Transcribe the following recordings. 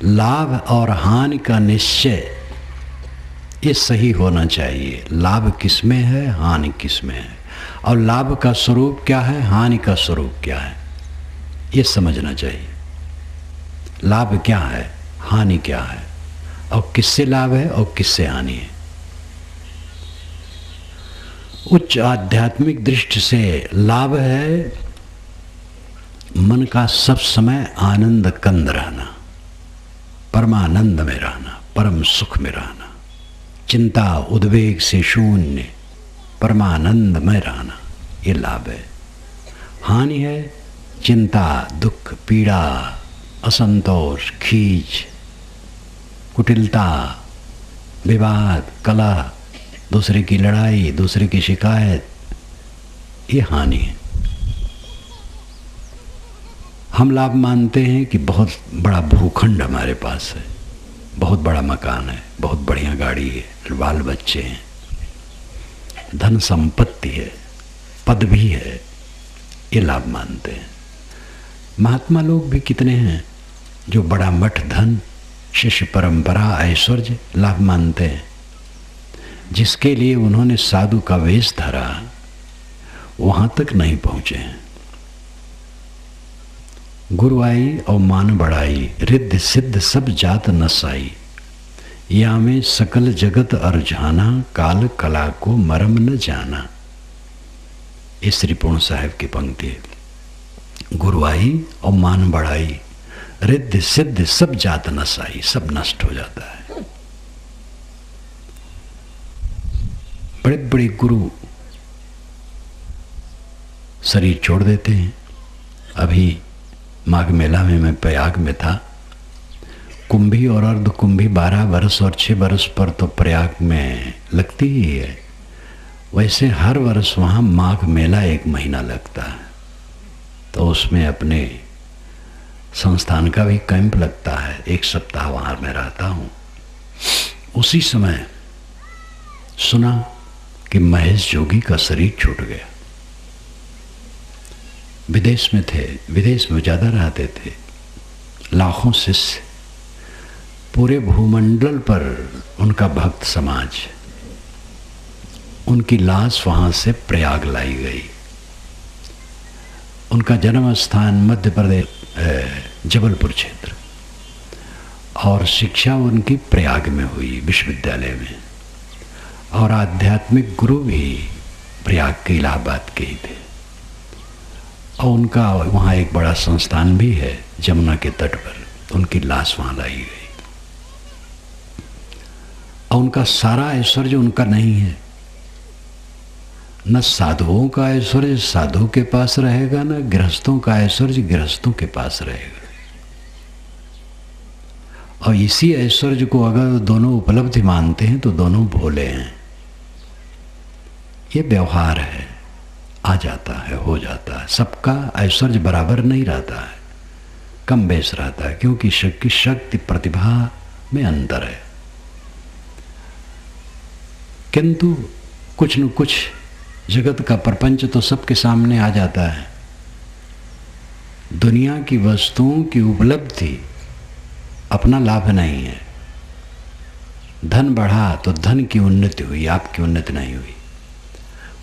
लाभ और हानि का निश्चय ये सही होना चाहिए। लाभ किस में है, हानि किस में है, और लाभ का स्वरूप क्या है, हानि का स्वरूप क्या है, ये समझना चाहिए। लाभ क्या है, हानि क्या है, और किससे लाभ है और किससे हानि है। उच्च आध्यात्मिक दृष्टि से लाभ है मन का सब समय आनंद कंद रहना, परमानंद में रहना, परम सुख में रहना, चिंता उद्वेग से शून्य परमानंद में रहना, ये लाभ है। हानि है चिंता, दुख, पीड़ा, असंतोष, खींच, कुटिलता, विवाद, कलह, दूसरे की लड़ाई, दूसरे की शिकायत, ये हानि है। हम लाभ मानते हैं कि बहुत बड़ा भूखंड हमारे पास है, बहुत बड़ा मकान है, बहुत बढ़िया गाड़ी है, बाल बच्चे हैं, धन संपत्ति है, पद भी है, ये लाभ मानते हैं। महात्मा लोग भी कितने हैं जो बड़ा मठ, धन, शिष्य परंपरा, ऐश्वर्य लाभ मानते हैं। जिसके लिए उन्होंने साधु का वेश धरा वहां तक नहीं पहुंचे हैं। गुरु आई और मान बढ़ाई, रिद्ध सिद्ध सब जात नसाई, या में सकल जगत अरझाना, काल कला को मरम न जाना। ये श्री पूर्ण साहिब की पंक्ति है। गुरु आई और मान बढ़ाई, रिद्ध सिद्ध सब जात नसाई, सब नष्ट हो जाता है। बड़े बड़े गुरु शरीर छोड़ देते हैं। अभी माघ मेला में मैं प्रयाग में था। कुंभी और अर्ध कुंभी 12 वर्ष और 6 वर्ष पर तो प्रयाग में लगती ही है। वैसे हर वर्ष वहाँ माघ मेला 1 महीना लगता है, तो उसमें अपने संस्थान का भी कैंप लगता है। 1 सप्ताह वहाँ मैं रहता हूँ। उसी समय सुना कि महेश जोगी का शरीर छूट गया। विदेश में थे, विदेश में ज़्यादा रहते थे, लाखों शिष्य, पूरे भूमंडल पर उनका भक्त समाज। उनकी लाश वहाँ से प्रयाग लाई गई। उनका जन्म स्थान मध्य प्रदेश जबलपुर क्षेत्र, और शिक्षा उनकी प्रयाग में हुई विश्वविद्यालय में, और आध्यात्मिक गुरु भी प्रयाग के, इलाहाबाद के ही थे। और उनका वहाँ एक बड़ा संस्थान भी है जमुना के तट पर। उनकी लाश वहाँ लाई गई। और उनका सारा ऐश्वर्य उनका नहीं है। न साधुओं का ऐश्वर्य साधु के पास रहेगा, न गृहस्थों का ऐश्वर्य गृहस्थों के पास रहेगा। और इसी ऐश्वर्य को अगर दोनों उपलब्धि मानते हैं तो दोनों भोले हैं। ये व्यवहार है, आ जाता है, हो जाता है। सबका ऐश्वर्य बराबर नहीं रहता है, कम बेस रहता है, क्योंकि शक्ति प्रतिभा में अंतर है। किंतु कुछ न कुछ जगत का प्रपंच तो सबके सामने आ जाता है। दुनिया की वस्तुओं की उपलब्धि अपना लाभ नहीं है। धन बढ़ा तो धन की उन्नति हुई, आपकी उन्नति नहीं हुई।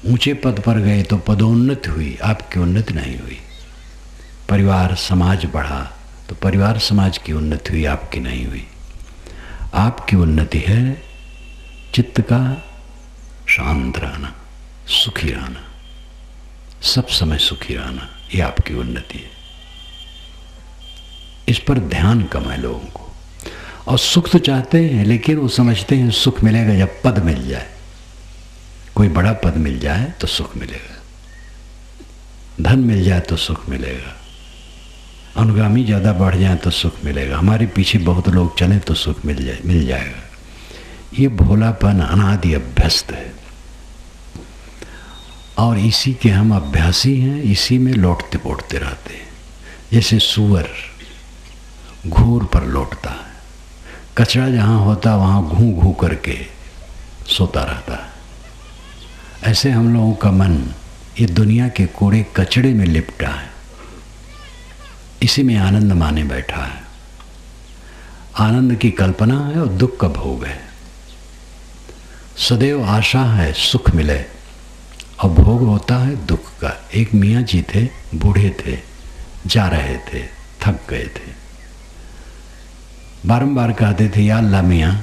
ऊंचे पद पर गए तो पदोन्नति हुई, आपकी उन्नति नहीं हुई। परिवार समाज बढ़ा तो परिवार समाज की उन्नति हुई, आपकी नहीं हुई। आपकी उन्नति है चित्त का शांत रहना, सुखी रहना, सब समय सुखी रहना, ये आपकी उन्नति है। इस पर ध्यान कम है लोगों को। और सुख तो चाहते हैं, लेकिन वो समझते हैं सुख मिलेगा जब पद मिल जाए, कोई बड़ा पद मिल जाए तो सुख मिलेगा, धन मिल जाए तो सुख मिलेगा, अनुगामी ज़्यादा बढ़ जाए तो सुख मिलेगा, हमारे पीछे बहुत लोग चलें तो सुख मिल जाएगा। ये भोलापन अनादि अभ्यस्त है, और इसी के हम अभ्यासी हैं। इसी में लौटते पोटते रहते हैं, जैसे सूअर घूर पर लौटता है। कचरा जहाँ होता वहाँ घू घू करके सोता रहता है। ऐसे हम लोगों का मन ये दुनिया के कूड़े कचड़े में लिपटा है, इसी में आनंद माने बैठा है। आनंद की कल्पना है और दुख का भोग है। सदैव आशा है सुख मिले और भोग होता है दुख का। एक मियाँ जी थे, बूढ़े थे, जा रहे थे, थक गए थे, बारंबार कहते थे, या अल्लाह मियाँ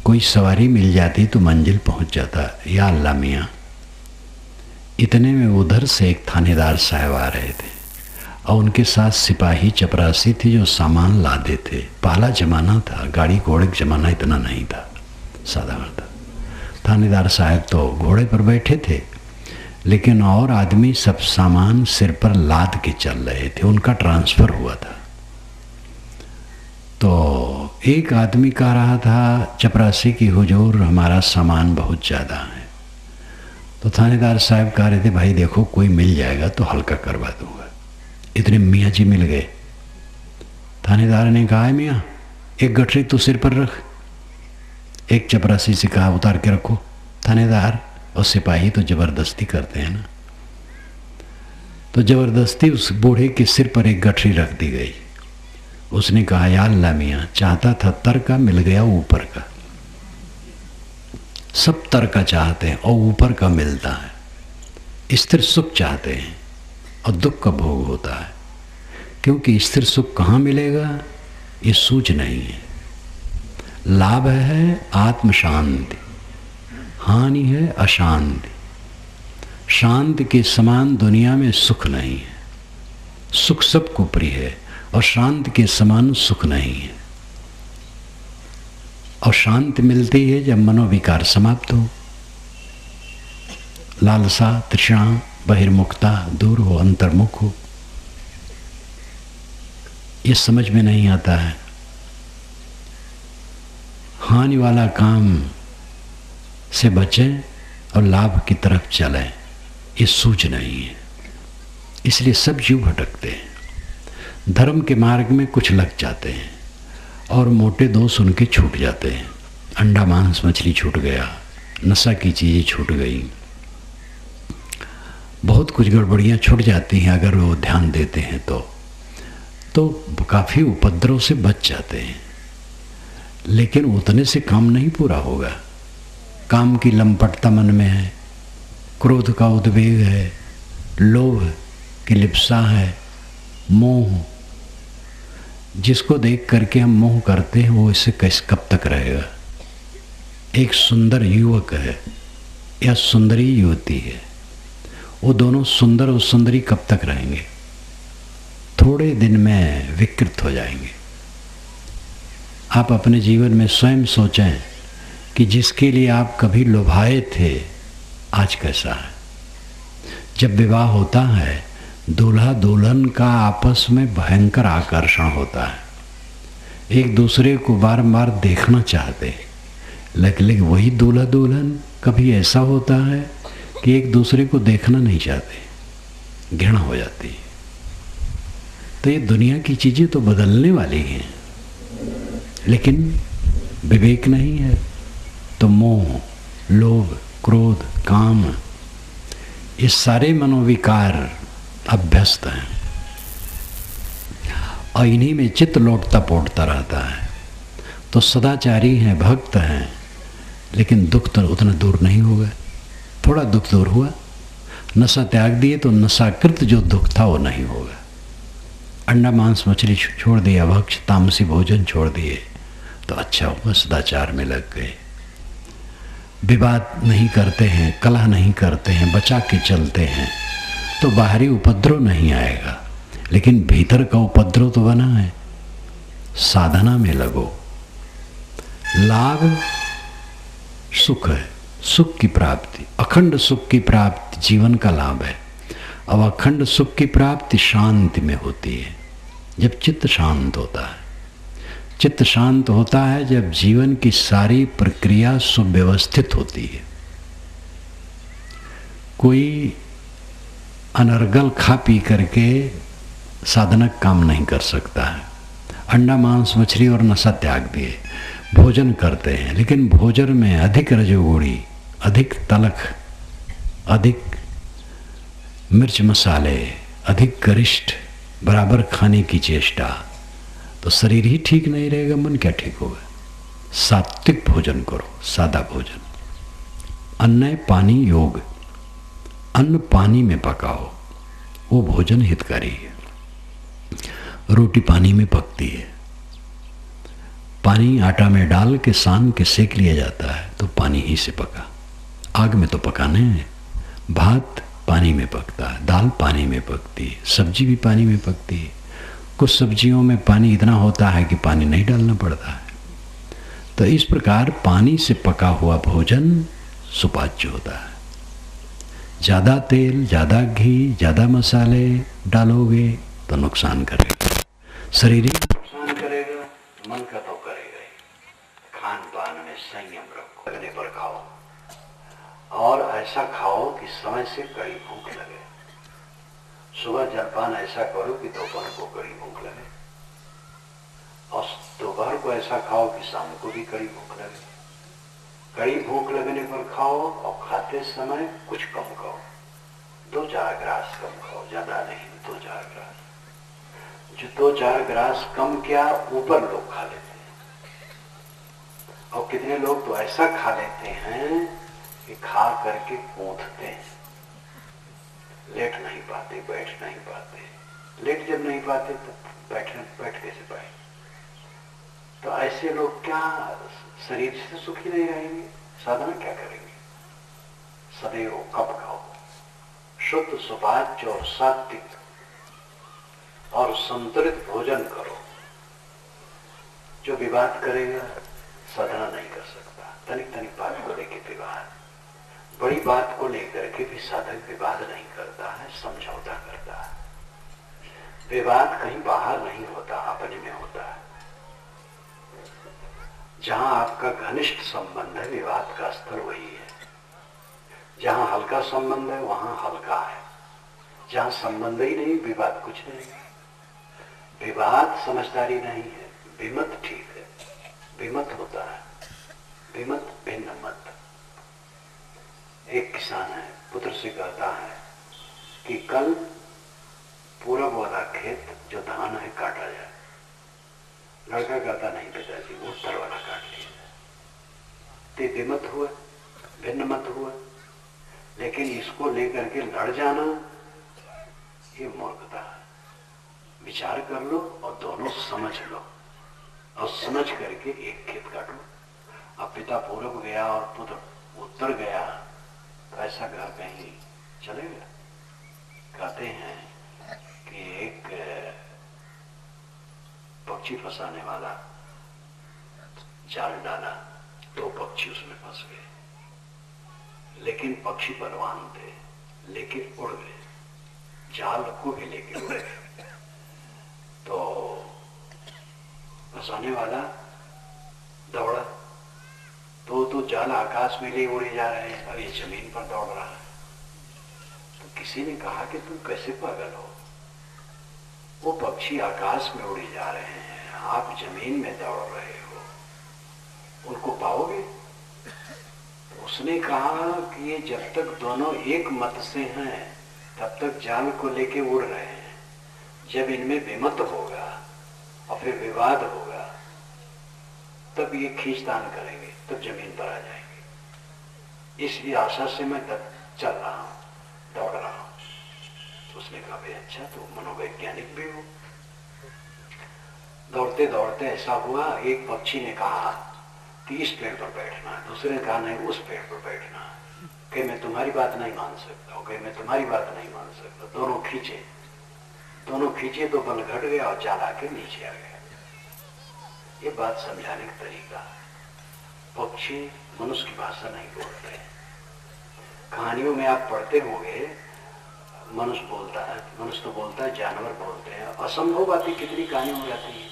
कोई सवारी मिल जाती तो मंजिल पहुंच जाता, या अल्लाह मियाँ। इतने में उधर से एक थानेदार साहब आ रहे थे और उनके साथ सिपाही चपरासी थे जो सामान लादे थे। पहला जमाना था, गाड़ी घोड़े का जमाना इतना नहीं था, साधारण था। थानेदार साहब तो घोड़े पर बैठे थे, लेकिन और आदमी सब सामान सिर पर लाद के चल रहे थे, उनका ट्रांसफ़र हुआ था। तो एक आदमी कह रहा था चपरासी की, हुजूर हमारा सामान बहुत ज़्यादा है। तो थानेदार साहब कह रहे थे, भाई देखो कोई मिल जाएगा तो हल्का करवा दूंगा। इतने मियाँ जी मिल गए। थानेदार ने कहा, मियाँ एक गठरी तो सिर पर रख। एक चपरासी से कहा, उतार के रखो। थानेदार और सिपाही तो ज़बरदस्ती करते हैं ना, तो ज़बरदस्ती उस बूढ़े के सिर पर एक गठरी रख दी गई। उसने कहा, या अल्लाह मियाँ चाहता था तर का, मिल गया ऊपर का। सब तर का चाहते हैं और ऊपर का मिलता है। स्थिर सुख चाहते हैं और दुख का भोग होता है, क्योंकि स्थिर सुख कहाँ मिलेगा ये सूझ नहीं है। लाभ है आत्म शांति, हानि है अशांति। शांति के समान दुनिया में सुख नहीं है। सुख सबको प्रिय है और शांति के समान सुख नहीं है। और शांति मिलती है जब मनोविकार समाप्त हो, लालसा तृष्णा बहिर्मुखता दूर हो, अंतर्मुख हो। ये समझ में नहीं आता है। हानि वाला काम से बचें और लाभ की तरफ चलें, ये सूझ नहीं है। इसलिए सब जीव भटकते हैं। धर्म के मार्ग में कुछ लग जाते हैं और मोटे दोष उनके छूट जाते हैं। अंडा मांस मछली छूट गया, नशा की चीज़ें छूट गई, बहुत कुछ गड़बड़ियाँ छूट जाती हैं अगर वो ध्यान देते हैं तो काफ़ी उपद्रव से बच जाते हैं। लेकिन उतने से काम नहीं पूरा होगा। काम की लंपटता मन में है, क्रोध का उद्वेग है, लोभ की लिप्सा है, मोह, जिसको देख करके हम मोह करते हैं वो इसे कब तक रहेगा। एक सुंदर युवक है या सुंदरी युवती है, वो दोनों सुंदर और सुंदरी कब तक रहेंगे? थोड़े दिन में विकृत हो जाएंगे। आप अपने जीवन में स्वयं सोचें कि जिसके लिए आप कभी लोभाए थे आज कैसा है। जब विवाह होता है, दूल्हा दुल्हन का आपस में भयंकर आकर्षण होता है। एक दूसरे को बार-बार देखना चाहते हैं, लेकिन वही दूल्हा दुल्हन कभी ऐसा होता है कि एक दूसरे को देखना नहीं चाहते, घृणा हो जाती है। तो ये दुनिया की चीज़ें तो बदलने वाली हैं, लेकिन विवेक नहीं है तो मोह, लोभ, क्रोध, काम, ये सारे मनोविकार अभ्यस्त हैं और इन्हीं में चित्त लौटता पोटता रहता है। तो सदाचारी हैं, भक्त हैं, लेकिन दुख तो उतना दूर नहीं होगा। थोड़ा दुख दूर हुआ, नशा त्याग दिए तो नशाकृत जो दुख था वो नहीं होगा। अंडा मांस मछली छोड़ दिया, भक्ष तामसी भोजन छोड़ दिए तो अच्छा हुआ, सदाचार में लग गए। विवाद नहीं करते हैं, कलह नहीं करते हैं, बचा के चलते हैं तो बाहरी उपद्रव नहीं आएगा, लेकिन भीतर का उपद्रव तो बना है। साधना में लगो। लाभ सुख है, सुख की प्राप्ति, अखंड सुख की प्राप्ति जीवन का लाभ है। अब अखंड सुख की प्राप्ति शांति में होती है, जब चित्त शांत होता है। चित्त शांत होता है जब जीवन की सारी प्रक्रिया सुव्यवस्थित होती है। कोई अनर्गल खा पी करके साधनक काम नहीं कर सकता है। अंडा मांस मछली और नशा त्याग दिए, भोजन करते हैं, लेकिन भोजन में अधिक रजोगुणी, अधिक तलख, अधिक मिर्च मसाले, अधिक गरिष्ठ, बराबर खाने की चेष्टा, तो शरीर ही ठीक नहीं रहेगा, मन क्या ठीक होगा। सात्विक भोजन करो, सादा भोजन। अन्न पानी योग, अन्न पानी में पकाओ, वो भोजन हितकारी है। रोटी पानी में पकती है, पानी आटा में डाल के सान के सेक लिया जाता है तो पानी ही से पका। आग में तो पकाने हैं। भात पानी में पकता है, दाल पानी में पकती है, सब्जी भी पानी में पकती है। कुछ सब्जियों में पानी इतना होता है कि पानी नहीं डालना पड़ता है। तो इस प्रकार पानी से पका हुआ भोजन सुपाच्य होता है। ज़्यादा तेल, ज़्यादा घी, ज़्यादा मसाले डालोगे तो नुकसान करेगा, शरीर नुकसान करेगा, मन का तो करेगा ही। खान पान में संयम रखो, लगने पर खाओ, और ऐसा खाओ कि समय से कड़ी भूख लगे। सुबह जलपान ऐसा करो कि दोपहर को कड़ी भूख लगे, और दोपहर को ऐसा खाओ कि शाम को भी कड़ी भूख लगे। कड़ी भूख लगने पर खाओ, और खाते समय कुछ कम खाओ, 2-4 ग्रास कम खाओ, ज्यादा नहीं, 2-4 ग्रास। जो 2-4 ग्रास कम क्या ऊपर लोग खा लेते हैं, और कितने लोग तो ऐसा खा लेते हैं कि खा करके कूदते हैं, लेट नहीं पाते, बैठ नहीं पाते। लेट जब नहीं पाते तो बैठ कैसे पाए। तो ऐसे लोग क्या शरीर से सुखी नहीं रहेंगे, साधना क्या करेंगे। सदैव कप खाओ, शुद्ध सुपाच्य और सात्विक और संतुलित भोजन करो। जो विवाद करेगा साधना नहीं कर सकता। तनिक तनिक बात को लेकर विवाद, बड़ी बात को लेकर के भी साधक विवाद नहीं करता है, समझौता करता है। विवाद कहीं बाहर नहीं होता, अपने में होता है। जहां आपका घनिष्ठ संबंध है, विवाद का स्तर वही है। जहां हल्का संबंध है वहां हल्का है, जहां संबंध ही नहीं विवाद कुछ नहीं। विवाद समझदारी नहीं है, विमत ठीक है। विमत होता है, विमत भिन्न मत। एक किसान है, पुत्र से कहता है कि कल पूरब वाला खेत जो धान है काटा जाए। लड़का कहता नहीं पिताजी, उत्तर वाला काट लिया। ते विमत हुआ, भिन्न मत हुआ। लेकिन इसको लेकर के लड़ जाना ये मूर्खता है। विचार कर लो और दोनों समझ लो, और समझ करके एक खेत काटो। अब पिता पूरब गया और पुत्र उत्तर गया तो ऐसा घर कहीं चलेगा। कहते हैं कि एक पक्षी फंसाने वाला जाल डाला, 2 पक्षी उसमें फंस गए। लेकिन पक्षी बलवान थे, लेकिन उड़ गए, जाल को भी लेके उड़ गए। तो फंसाने वाला दौड़ा, तो जाल आकाश में ले उड़े जा रहे हैं और ये जमीन पर दौड़ रहा है। तो किसी ने कहा कि तुम कैसे पागल हो, वो पक्षी आकाश में उड़े जा रहे हैं, आप जमीन में दौड़ रहे हो, उनको पाओगे? तो उसने कहा कि ये जब तक दोनों एक मत से हैं तब तक जाल को लेके उड़ रहे हैं। जब इनमें विमत होगा और फिर विवाद होगा तब ये खींचतान करेंगे, तब जमीन पर आ जाएंगे। इसलिए आशा से मैं तब चल रहा हूं, दौड़ रहा हूं। तो उसने कहा भाई अच्छा, तो मनोवैज्ञानिक भी हो। दौड़ते दौड़ते ऐसा हुआ, एक पक्षी ने कहा कि इस पेड़ पर बैठना है, दूसरे ने कहा नहीं उस पेड़ पर बैठना है। कहे मैं तुम्हारी बात नहीं मान सकता, कहे मैं तुम्हारी बात नहीं मान सकता। दोनों खींचे तो बल घट गया और जाल आके नीचे आ गया। ये बात समझाने का तरीका। पक्षी मनुष्य की भाषा नहीं बोलते। कहानियों में आप पढ़ते होंगे, मनुष्य तो बोलता है, जानवर बोलते हैं। असंभव बातें कितनी कहानियों में रहती है,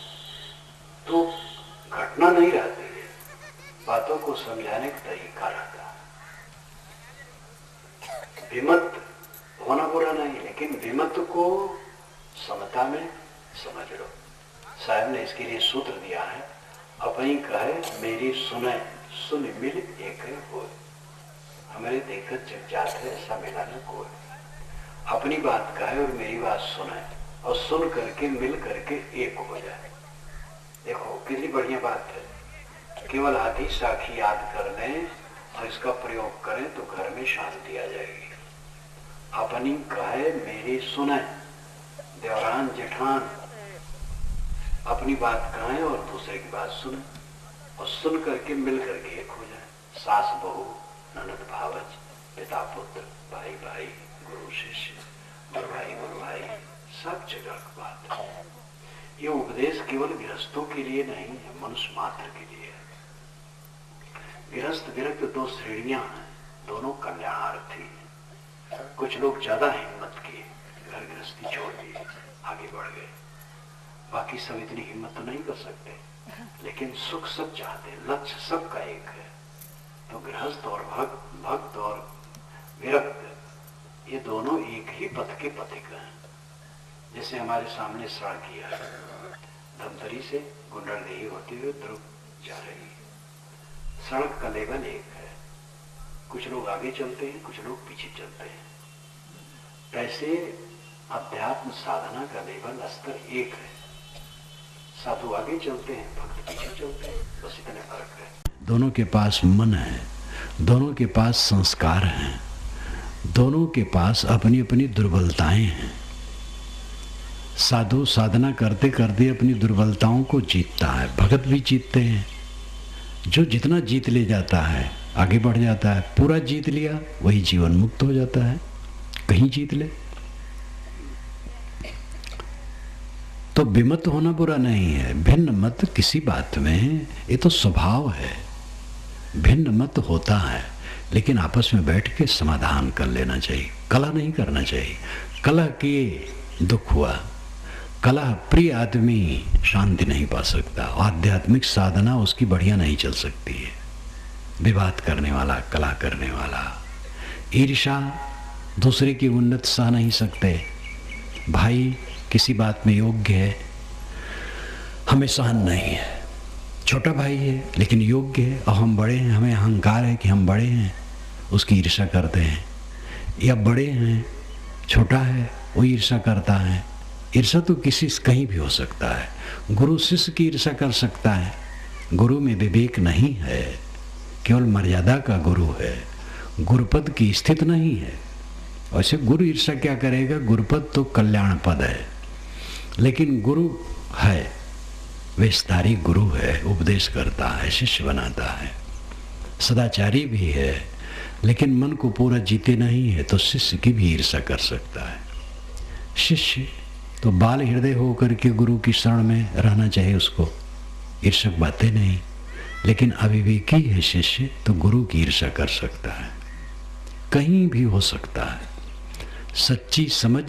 तो घटना नहीं रहती है, बातों को समझाने का तरीका रहता है। विमत होना बुरा नहीं, लेकिन विमत को समता में समझ लो। साहब ने इसके लिए सूत्र दिया है, अपनी कहे मेरी सुने, सुन मिल एक हो। हमारे देखत जग जात है, ऐसा मिला न कोई। अपनी बात कहे और मेरी बात सुने, और सुन करके मिल करके एक हो जाए। देखो कितनी बढ़िया बात है। केवल आधी साखी याद कर लें और इसका प्रयोग करें तो घर में शांति आ जाएगी। अपनी कहे मेरी सुने, देवरान जेठान अपनी बात कहें और दूसरे की बात सुने, और सुन करके मिल करके एक हो जाए। सास बहू, ननद भावज, पिता पुत्र, भाई भाई, गुरु शिष्य, गुरु भाई, सब जगह की बात है। ये उपदेश केवल गृहस्थों के लिए नहीं है, मनुष्य मात्र के लिए है। गृहस्थ विरक्त दो श्रेणियां हैं, दोनों कल्याणार्थी हैं। कुछ लोग ज्यादा हिम्मत किए, घर गृहस्थी छोड़ दिए, आगे बढ़ गए। बाकी सब इतनी हिम्मत तो नहीं कर सकते, लेकिन सुख सब चाहते हैं, लक्ष्य सबका एक है। तो गृहस्थ और भक्त और विरक्त, ये दोनों एक ही पथ के पथिक हैं। जैसे हमारे सामने सड़क किया है, धमतरी से गुंडरदेही होते हुए ध्रुव जा रही है। सड़क का लेवल एक है, कुछ लोग आगे चलते हैं, कुछ लोग पीछे चलते हैं। वैसे अध्यात्म साधना का लेवल स्तर एक है। साधु आगे चलते हैं, भक्त पीछे चलते हैं, बस इतने फर्क है। दोनों के पास मन है, दोनों के पास संस्कार हैं, दोनों के पास अपनी अपनी दुर्बलताएं हैं। साधु साधना करते करते अपनी दुर्बलताओं को जीतता है, भगत भी जीतते हैं। जो जितना जीत ले जाता है आगे बढ़ जाता है। पूरा जीत लिया वही जीवन मुक्त हो जाता है। कहीं जीत ले तो विमत होना बुरा नहीं है। भिन्न मत किसी बात में, ये तो स्वभाव है। भिन्न मत होता है, लेकिन आपस में बैठ के समाधान कर लेना चाहिए। कलह नहीं करना चाहिए। कलह किए दुख हुआ। कलह प्रिय आदमी शांति नहीं पा सकता। आध्यात्मिक साधना उसकी बढ़िया नहीं चल सकती है। विवाद करने वाला, कलह करने वाला, ईर्ष्या, दूसरे की उन्नति सह नहीं सकते। भाई किसी बात में योग्य है, हमें सहन नहीं है। छोटा भाई है लेकिन योग्य है, और हम बड़े हैं, हमें अहंकार है कि हम बड़े हैं, उसकी ईर्ष्या करते हैं। या बड़े हैं, छोटा है, वो ईर्ष्या करता है। ईर्ष्या तो किसी से कहीं भी हो सकता है। गुरु शिष्य की ईर्ष्या कर सकता है। गुरु में विवेक नहीं है, केवल मर्यादा का गुरु है, गुरुपद की स्थिति नहीं है। वैसे गुरु ईर्ष्या क्या करेगा? गुरुपद तो कल्याण पद है, लेकिन गुरु है, विस्तारी गुरु है, उपदेश करता है, शिष्य बनाता है, सदाचारी भी है, लेकिन मन को पूरा जीते नहीं है, तो शिष्य की भी ईर्ष्या कर सकता है। शिष्य तो बाल हृदय होकर के गुरु की शरण में रहना चाहिए, उसको ईर्ष्यक बातें नहीं। लेकिन अविवेकी है शिष्य, तो गुरु की ईर्ष्या कर सकता है। कहीं भी हो सकता है। सच्ची समझ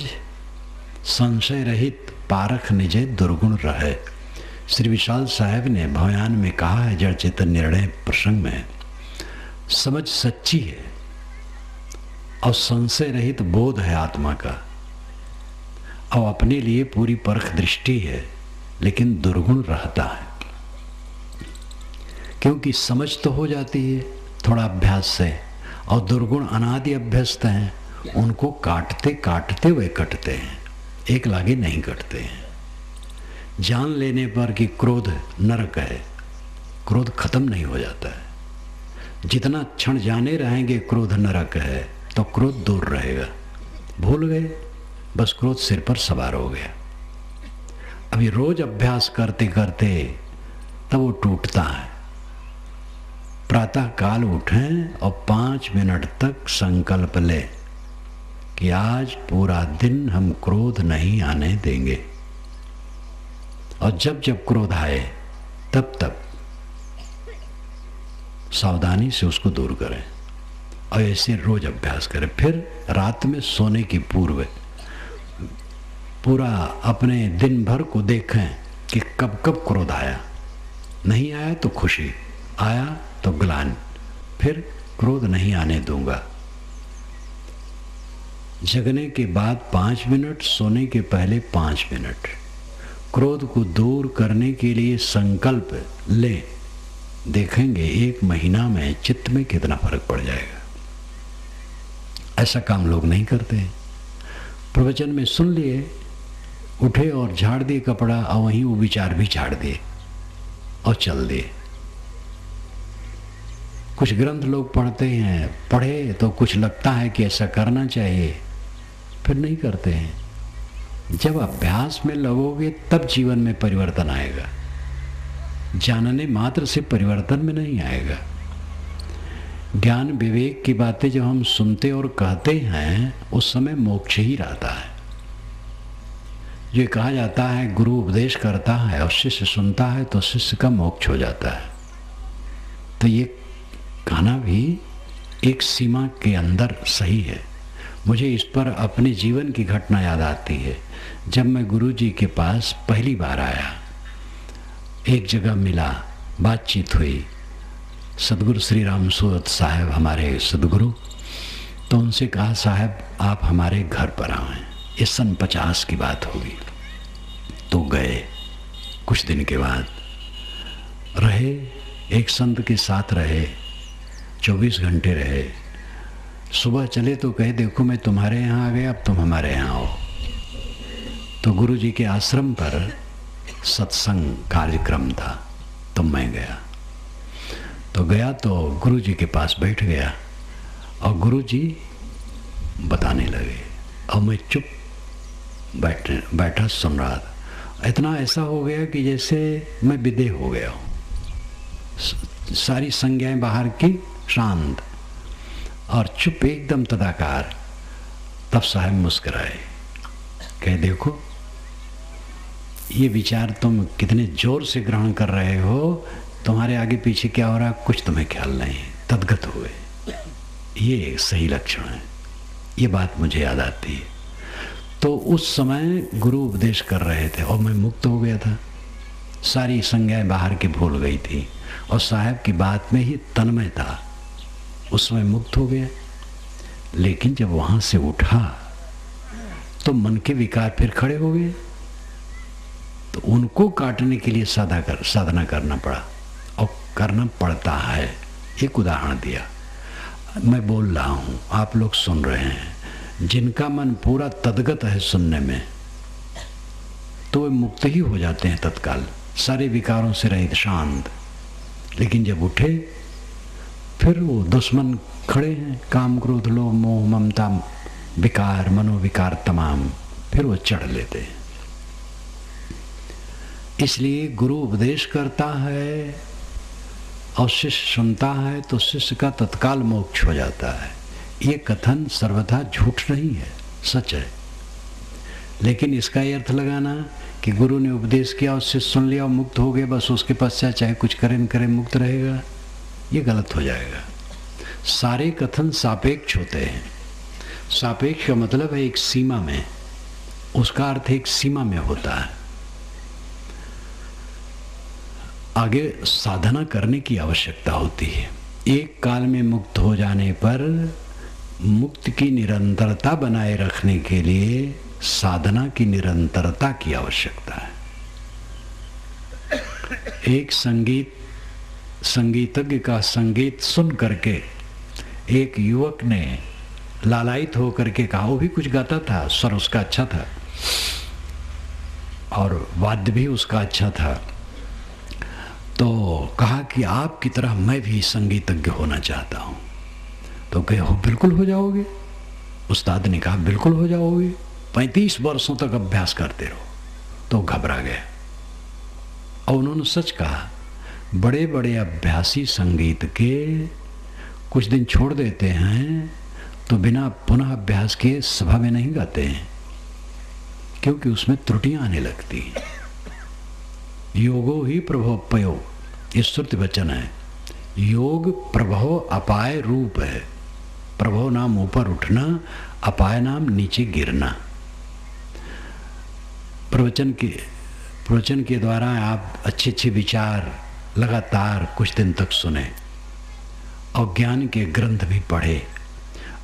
संशय रहित पारख निजे दुर्गुण रहे। श्री विशाल साहब ने भवयान में कहा है, जड़ चेतन निर्णय प्रसंग में, समझ सच्ची है और संशय रहित बोध है आत्मा का, और अपने लिए पूरी परख दृष्टि है, लेकिन दुर्गुण रहता है। क्योंकि समझ तो हो जाती है थोड़ा अभ्यास से, और दुर्गुण अनादि अभ्यस्त हैं, उनको काटते काटते वे कटते हैं, एक लागे नहीं कटते हैं। जान लेने पर कि क्रोध नरक है, क्रोध खत्म नहीं हो जाता है। जितना क्षण जाने रहेंगे क्रोध नरक है, तो क्रोध दूर रहेगा। भूल गए, बस क्रोध सिर पर सवार हो गया। अभी रोज अभ्यास करते करते तब वो टूटता है। प्रातः काल उठें और 5 मिनट तक संकल्प लें कि आज पूरा दिन हम क्रोध नहीं आने देंगे, और जब जब क्रोध आए तब तब सावधानी से उसको दूर करें, और ऐसे रोज अभ्यास करें। फिर रात में सोने की पूर्व पूरा अपने दिन भर को देखें कि कब कब क्रोध आया। नहीं आया तो खुशी, आया तो ग्लानि, फिर क्रोध नहीं आने दूंगा। जगने के बाद 5 मिनट, सोने के पहले 5 मिनट क्रोध को दूर करने के लिए संकल्प ले। देखेंगे 1 महीना में चित्त में कितना फर्क पड़ जाएगा। ऐसा काम लोग नहीं करते। प्रवचन में सुन लिए, उठे और झाड़ दिए कपड़ा, और वहीं वो विचार भी झाड़ दिए, और चल दिए। कुछ ग्रंथ लोग पढ़ते हैं, पढ़े तो कुछ लगता है कि ऐसा करना चाहिए, फिर नहीं करते हैं। जब अभ्यास में लगोगे तब जीवन में परिवर्तन आएगा, जानने मात्र से परिवर्तन में नहीं आएगा। ज्ञान विवेक की बातें जब हम सुनते और कहते हैं उस समय मोक्ष ही रहता है। जो कहा जाता है गुरु उपदेश करता है और शिष्य सुनता है तो शिष्य का मोक्ष हो जाता है। तो ये कहना भी एक सीमा के अंदर सही है। मुझे इस पर अपने जीवन की घटना याद आती है। जब मैं गुरु जी के पास पहली बार आया, एक जगह मिला, बातचीत हुई, सदगुरु श्री राम सूरत साहब हमारे सदगुरु, तो उनसे कहा साहब आप हमारे घर पर आए। इस सन 50 की बात होगी। तो गए, कुछ दिन के बाद रहे, एक संत के साथ रहे, 24 घंटे रहे। सुबह चले तो कहे देखो मैं तुम्हारे यहाँ आ गया, अब तुम हमारे यहाँ आओ। तो गुरु जी के आश्रम पर सत्संग कार्यक्रम था, तो मैं गया। तो गया तो गुरु जी के पास बैठ गया और गुरु जी बताने लगे और मैं चुप बैठा सुन रहा था। इतना ऐसा हो गया कि जैसे मैं विदेह हो गया हूँ। सारी संज्ञाएं बाहर की शांत और चुप एकदम तदाकार। तब साहब मुस्कुराए, कहे देखो ये विचार तुम कितने जोर से ग्रहण कर रहे हो, तुम्हारे आगे पीछे क्या हो रहा कुछ तुम्हें ख्याल नहीं, तद्गत हुए। ये एक सही लक्षण है। ये बात मुझे याद आती है। तो उस समय गुरु उपदेश कर रहे थे और मैं मुक्त हो गया था। सारी संज्ञाएं बाहर की भूल गई थी और साहब की बात में ही तन्मय था। उस समय मुक्त हो गया। लेकिन जब वहां से उठा तो मन के विकार फिर खड़े हो गए। तो उनको काटने के लिए साधना करना पड़ा और करना पड़ता है। एक उदाहरण दिया, मैं बोल रहा हूँ, आप लोग सुन रहे हैं। जिनका मन पूरा तद्गत है सुनने में, तो वे मुक्त ही हो जाते हैं तत्काल, सारे विकारों से रहित, शांत। लेकिन जब उठे फिर वो दुश्मन खड़े हैं, काम क्रोध लोभ मोह ममता विकार मनोविकार तमाम, फिर वो चढ़ लेते हैं। इसलिए गुरु उपदेश करता है और शिष्य सुनता है तो शिष्य का तत्काल मोक्ष हो जाता है। ये कथन सर्वथा झूठ नहीं है, सच है। लेकिन इसका ये अर्थ लगाना कि गुरु ने उपदेश किया और शिष्य सुन लिया और मुक्त हो गए, बस उसके पश्चात चाहे कुछ करे न करे मुक्त रहेगा, ये गलत हो जाएगा। सारे कथन सापेक्ष होते हैं। सापेक्ष का मतलब है एक सीमा में, उसका अर्थ एक सीमा में होता है। आगे साधना करने की आवश्यकता होती है। एक काल में मुक्त हो जाने पर मुक्ति की निरंतरता बनाए रखने के लिए साधना की निरंतरता की आवश्यकता है। एक संगीतज्ञ का संगीत सुन करके एक युवक ने लालायित होकर के कहा, वो भी कुछ गाता था, स्वर उसका अच्छा था और वाद्य भी उसका अच्छा था, तो कहा कि आपकी तरह मैं भी संगीतज्ञ होना चाहता हूँ। तो कहे हो बिल्कुल हो जाओगे। उस्ताद ने कहा बिल्कुल हो जाओगे, 35 वर्षों तक अभ्यास करते रहो। तो घबरा गया और उन्होंने सच कहा। बड़े बड़े अभ्यासी संगीत के कुछ दिन छोड़ देते हैं तो बिना पुनः अभ्यास के सभा में नहीं गाते हैं, क्योंकि उसमें त्रुटियां आने लगती हैं। योगो ही प्रभव पयो, ये श्रुति वचन है। योग प्रभव अपाय रूप है। प्रभव नाम ऊपर उठना, अपाय नाम नीचे गिरना। प्रवचन के द्वारा आप अच्छे अच्छे विचार लगातार कुछ दिन तक सुने और ज्ञान के ग्रंथ भी पढ़े,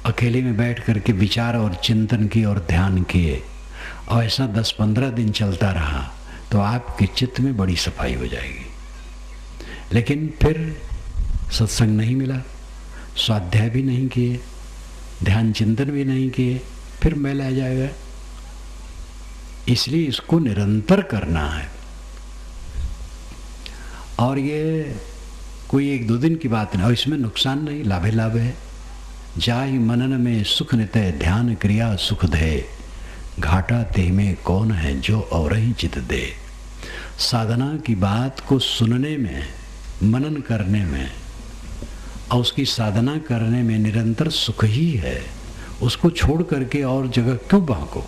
अकेले में बैठ करके विचार और चिंतन किए और ध्यान किए, और ऐसा 10-15 दिन चलता रहा तो आपके चित्त में बड़ी सफाई हो जाएगी। लेकिन फिर सत्संग नहीं मिला, स्वाध्याय भी नहीं किए, ध्यान चिंतन भी नहीं किए, फिर मैल आ जाएगा। इसलिए इसको निरंतर करना है और ये कोई 1-2 दिन की बात नहीं, और इसमें नुकसान नहीं, लाभे लाभ है। जाहि मनन में सुख नितय, ध्यान क्रिया सुख दे, घाटा तेह में कौन है जो और ही चित दे। साधना की बात को सुनने में, मनन करने में और उसकी साधना करने में निरंतर सुख ही है। उसको छोड़ करके और जगह क्यों भागो।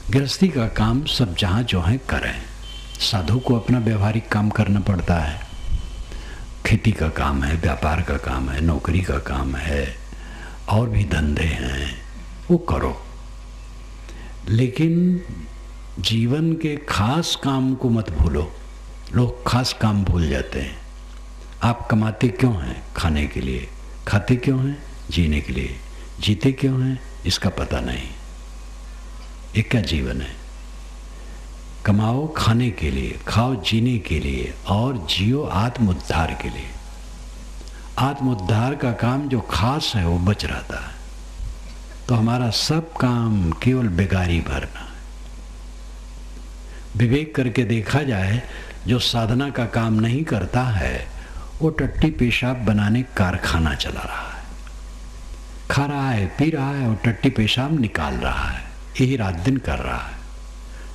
गृहस्थी का काम सब जहाँ जो है करें। साधु को अपना व्यवहारिक काम करना पड़ता है, खेती का काम है, व्यापार का काम है, नौकरी का काम है, और भी धंधे हैं, वो करो। लेकिन जीवन के खास काम को मत भूलो। लोग खास काम भूल जाते हैं। आप कमाते क्यों हैं? खाने के लिए। खाते क्यों हैं? जीने के लिए। जीते क्यों हैं? इसका पता नहीं। ये क्या जीवन है? कमाओ खाने के लिए, खाओ जीने के लिए, और जियो आत्मोद्धार के लिए। आत्मोद्धार का काम जो खास है वो बच रहता है। तो हमारा सब काम केवल बेगारी भरना है। विवेक करके देखा जाए, जो साधना का काम नहीं करता है वो टट्टी पेशाब बनाने कारखाना चला रहा है। खा रहा है, पी रहा है और टट्टी पेशाब निकाल रहा है, यही रात दिन कर रहा है।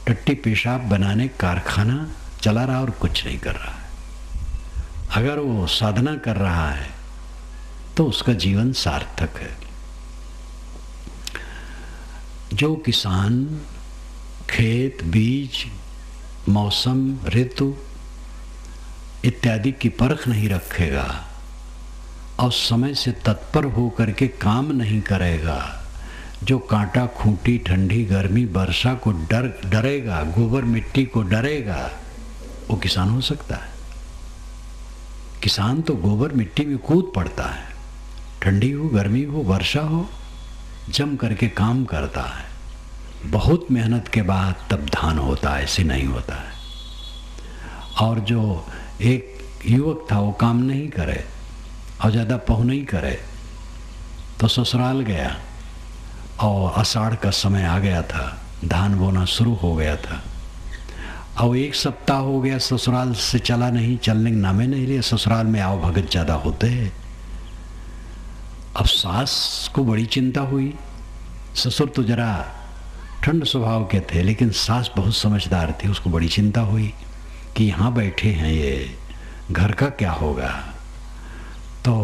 टट्टी पेशाब बनाने कारखाना चला रहा और कुछ नहीं कर रहा है। अगर वो साधना कर रहा है तो उसका जीवन सार्थक है। जो किसान खेत, बीज, मौसम, ऋतु इत्यादि की परख नहीं रखेगा और समय से तत्पर हो करके काम नहीं करेगा, जो कांटा, खूंटी, ठंडी, गर्मी, वर्षा को डरेगा, गोबर मिट्टी को डरेगा, वो किसान हो सकता है? किसान तो गोबर मिट्टी में कूद पड़ता है। ठंडी हो, गर्मी हो, वर्षा हो, जम करके काम करता है। बहुत मेहनत के बाद तब धान होता है, ऐसे नहीं होता है। और जो एक युवक था वो काम नहीं करे और ज़्यादा पहुँ नहीं करे तो ससुराल गया, और आषाढ़ का समय आ गया था, धान बोना शुरू हो गया था, और 1 सप्ताह हो गया ससुराल से चला नहीं, चलने के नामे नहीं लिए। ससुराल में आओ भगत ज़्यादा होते हैं। अब सास को बड़ी चिंता हुई। ससुर तो जरा ठंड स्वभाव के थे, लेकिन सास बहुत समझदार थी। उसको बड़ी चिंता हुई कि यहाँ बैठे हैं ये, घर का क्या होगा। तो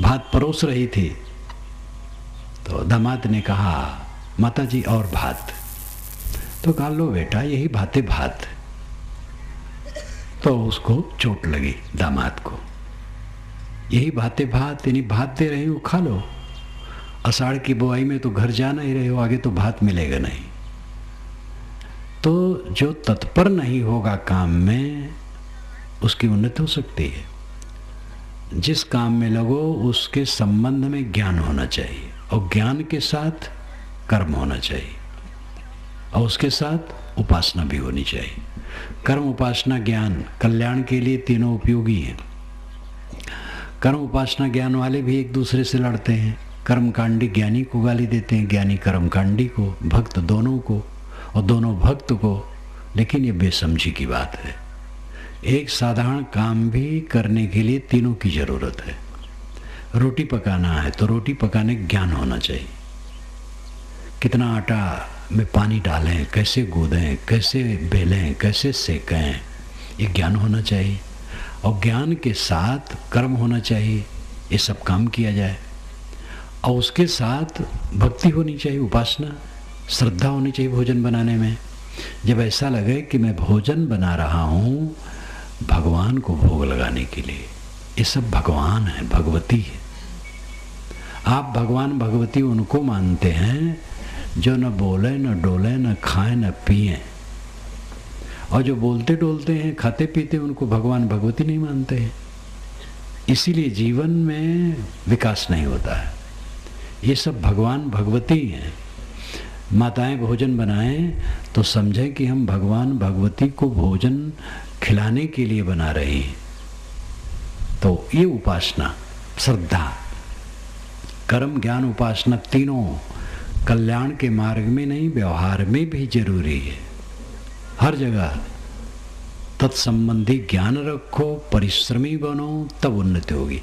भात परोस रही थी तो दामाद ने कहा, माता जी और भात। तो कहा, लो बेटा यही भाते भात। तो उसको चोट लगी दामाद को। यही भाते भात, यानी भात दे रही हूँ, खा लो। आषाढ़ की बुआई में तो घर जा नहीं रहे हो, आगे तो भात मिलेगा नहीं। तो जो तत्पर नहीं होगा काम में, उसकी उन्नति हो सकती है। जिस काम में लगो उसके संबंध में ज्ञान होना चाहिए, और ज्ञान के साथ कर्म होना चाहिए, और उसके साथ उपासना भी होनी चाहिए। कर्म, उपासना, ज्ञान कल्याण के लिए तीनों उपयोगी हैं। कर्म, उपासना, ज्ञान वाले भी एक दूसरे से लड़ते हैं। कर्मकांडी ज्ञानी को गाली देते हैं, ज्ञानी कर्मकांडी को, भक्त दोनों को, और दोनों भक्त को। लेकिन ये बेसमझी की बात है। एक साधारण काम भी करने के लिए तीनों की जरूरत है। रोटी पकाना है तो रोटी पकाने का ज्ञान होना चाहिए। कितना आटा में पानी डालें, कैसे गूंदें, कैसे बेलें, कैसे सेकें, ये ज्ञान होना चाहिए। और ज्ञान के साथ कर्म होना चाहिए, ये सब काम किया जाए। और उसके साथ भक्ति होनी चाहिए, उपासना, श्रद्धा होनी चाहिए भोजन बनाने में। जब ऐसा लगे कि मैं भोजन बना रहा हूँ भगवान को भोग लगाने के लिए, ये सब भगवान है, भगवती है। आप भगवान भगवती उनको मानते हैं जो न बोले, न डोले, न खाए, न पिए। और जो बोलते डोलते हैं, खाते पीते, उनको भगवान भगवती नहीं मानते हैं। इसीलिए जीवन में विकास नहीं होता है। ये सब भगवान भगवती हैं। माताएं भोजन बनाएं तो समझें कि हम भगवान भगवती को भोजन खिलाने के लिए बना रहे हैं। तो ये उपासना, श्रद्धा, कर्म, ज्ञान, उपासना तीनों कल्याण के मार्ग में नहीं, व्यवहार में भी जरूरी है। हर जगह तत्संबंधी ज्ञान रखो, परिश्रमी बनो, तब उन्नति होगी।